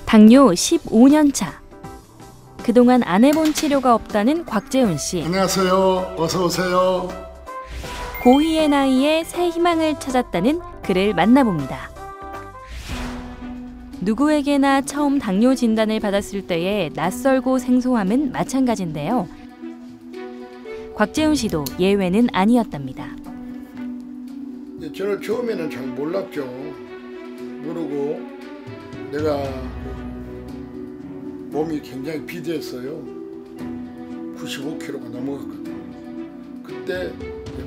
당뇨 15년 차. 그동안 안 해본 치료가 없다는 곽재훈 씨. 안녕하세요. 어서 오세요. 고희의 나이에 새 희망을 찾았다는 그를 만나봅니다. 누구에게나 처음 당뇨 진단을 받았을 때의 낯설고 생소함은 마찬가지인데요. 곽재훈 씨도 예외는 아니었답니다. 저는 처음에는 잘 몰랐죠. 모르고 내가 몸이 굉장히 비대했어요. 95kg가 넘어갔거든요. 그때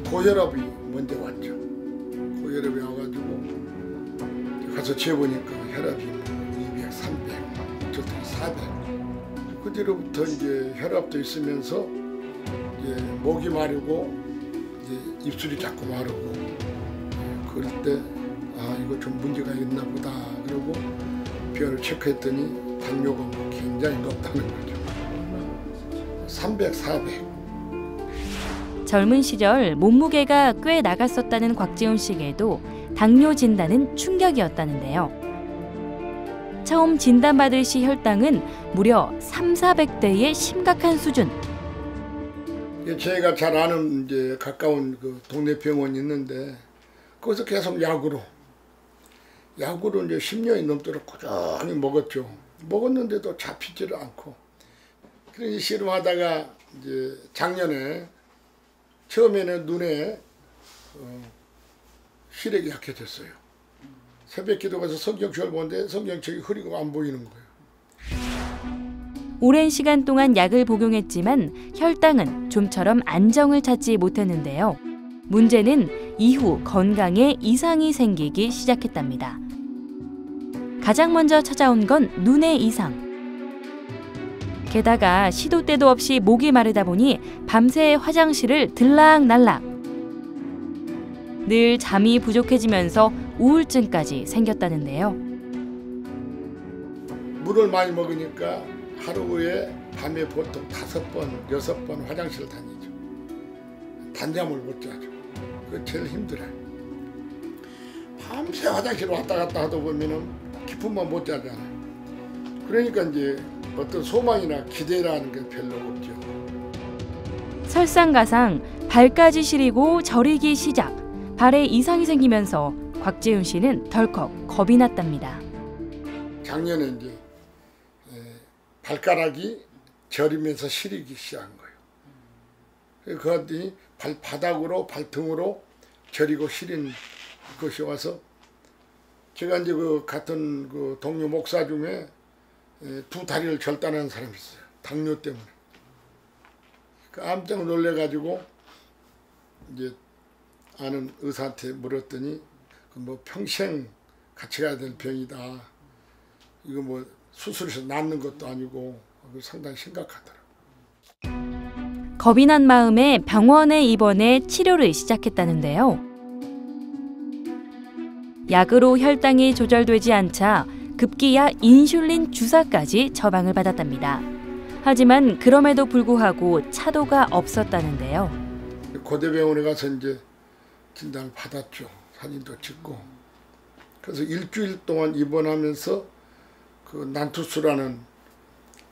고혈압이 먼저 왔죠. 고혈압이 와가지고 가서 재보니까 혈압이 200, 300, 어쩔 때는 400. 그 뒤로부터 이제 혈압도 있으면서 이제 목이 마르고 이제 입술이 자꾸 마르고 그럴 때 이거 좀 문제가 있나 보다. 그러고 비원을 체크했더니 당뇨가 굉장히 높다는 거죠. 300, 400. 젊은 시절 몸무게가 꽤 나갔었다는 곽재훈 씨에게도 당뇨 진단은 충격이었다는데요. 처음 진단받을 시 혈당은 무려 300~400대의 심각한 수준. 제가 잘 아는 이제 가까운 그 동네 병원이 있는데 거기서 계속 약으로 이제 10년이 넘도록 꾸준히 먹었죠. 먹었는데도 잡히지를 않고. 그러니 씨름하다가 이제 작년에 처음에는 눈에 시력이 약해졌어요. 새벽 기도 가서 성경책을 보는데 성경책이 흐리고 안 보이는 거예요. 오랜 시간 동안 약을 복용했지만 혈당은 좀처럼 안정을 찾지 못했는데요. 문제는 이후 건강에 이상이 생기기 시작했답니다. 가장 먼저 찾아온 건 눈의 이상. 게다가 시도 때도 없이 목이 마르다 보니 밤새 화장실을 들락날락. 늘 잠이 부족해지면서 우울증까지 생겼다는데요. 물을 많이 먹으니까 하루에 밤에 보통 5번, 6번 화장실을 다니죠. 단잠을 못 자죠. 그게 제일 힘들어요. 밤새 화장실 왔다 갔다 하다 보면은 깊은 밤 못 자잖아요. 그러니까 이제 어떤 소망이나 기대라는 게 별로 없죠. 설상가상 발까지 시리고 저리기 시작. 발에 이상이 생기면서 곽재훈 씨는 덜컥 겁이 났답니다. 작년에 이제 발가락이 저리면서 시리기 시작한 거예요. 그랬더니 발바닥으로 발등으로 저리고 시린 것이 와서 제가 이제 그 같은 그 동료 목사 중에 2 다리를 절단한 사람이 있어요. 당뇨 때문에. 깜짝 놀래가지고 이제 아는 의사한테 물었더니 뭐 평생 같이 가야 될 병이다. 이거 뭐 수술해서 낫는 것도 아니고 상당히 심각하더라고요. 겁이 난 마음에 병원에 입원해 치료를 시작했다는데요. 약으로 혈당이 조절되지 않자 급기야 인슐린 주사까지 처방을 받았답니다. 하지만 그럼에도 불구하고 차도가 없었다는데요. 고대병원에 가서 이제 진단을 받았죠. 사진도 찍고. 그래서 일주일 동안 입원하면서 그 난투수라는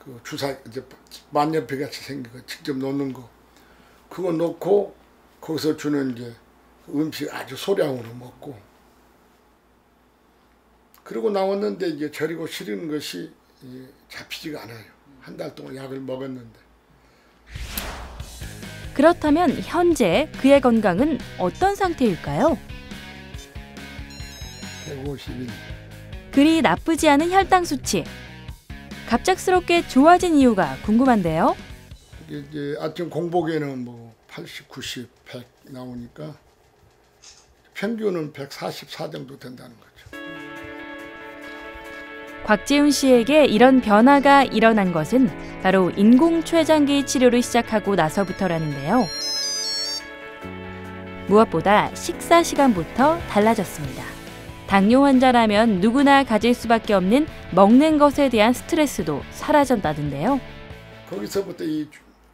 그 주사 이제 만년필 같이 생긴 거 직접 놓는 거 그거 놓고 거기서 주는 이제 음식 아주 소량으로 먹고 그러고 나왔는데 이제 저리고 시리는 것이 잡히지가 않아요. 1달 동안 약을 먹었는데. 그렇다면 현재 그의 건강은 어떤 상태일까요? 151. 그리 나쁘지 않은 혈당 수치. 갑작스럽게 좋아진 이유가 궁금한데요. 이제 아침 공복에는 뭐 80, 90, 100 나오니까 평균은 144 정도 된다는 거죠. 곽재훈 씨에게 이런 변화가 일어난 것은 바로 인공췌장기 치료를 시작하고 나서부터라는데요. 무엇보다 식사 시간부터 달라졌습니다. 당뇨 환자라면 누구나 가질 수밖에 없는 먹는 것에 대한 스트레스도 사라졌다던데요. 거기서부터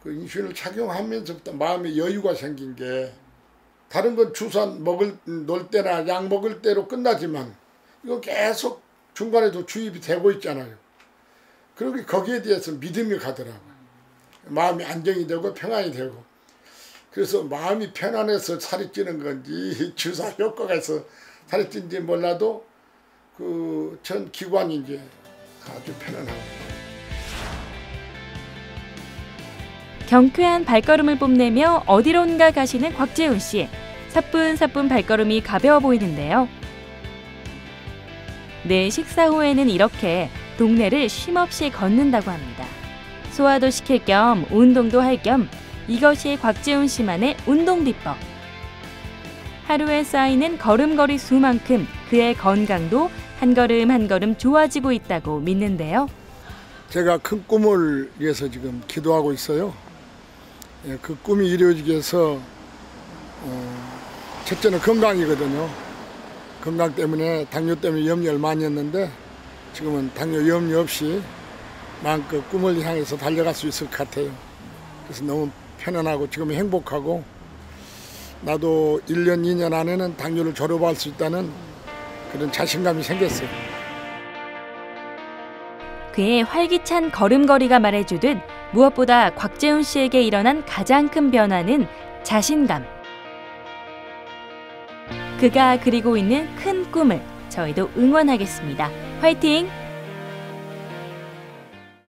그 인슐린을 착용하면서부터 마음에 여유가 생긴 게 다른 건 주사 놓을 때나 약 먹을 때로 끝나지만 이거 계속 중간에도 주입이 되고 있잖아요. 그리고 거기에 대해서 믿음이 가더라고요. 마음이 안정이 되고 평안이 되고. 그래서 마음이 편안해서 살이 찌는 건지 주사 효과가 있어 살이 찐지 몰라도 그 전 기관이 이제 아주 편안하고. 경쾌한 발걸음을 뽐내며 어디론가 가시는 곽재훈 씨. 사뿐사뿐 발걸음이 가벼워 보이는데요. 내 식사 후에는 이렇게 동네를 쉼없이 걷는다고 합니다. 소화도 시킬 겸 운동도 할 겸 이것이 곽재훈 씨만의 운동 비법. 하루에 쌓이는 걸음걸이 수만큼 그의 건강도 한 걸음 한 걸음 좋아지고 있다고 믿는데요. 제가 큰 꿈을 위해서 지금 기도하고 있어요. 그 꿈이 이루어지기 위해서 첫째는 건강이거든요. 건강 때문에 당뇨 때문에 염려를 많이 했는데 지금은 당뇨 염려 없이 마음껏 꿈을 향해서 달려갈 수 있을 것 같아요. 그래서 너무 편안하고 지금 행복하고 나도 1년, 2년 안에는 당뇨를 졸업할 수 있다는 그런 자신감이 생겼어요. 그의 활기찬 걸음걸이가 말해주듯 무엇보다 곽재훈 씨에게 일어난 가장 큰 변화는 자신감. 그가 그리고 있는 큰 꿈을 저희도 응원하겠습니다. 화이팅!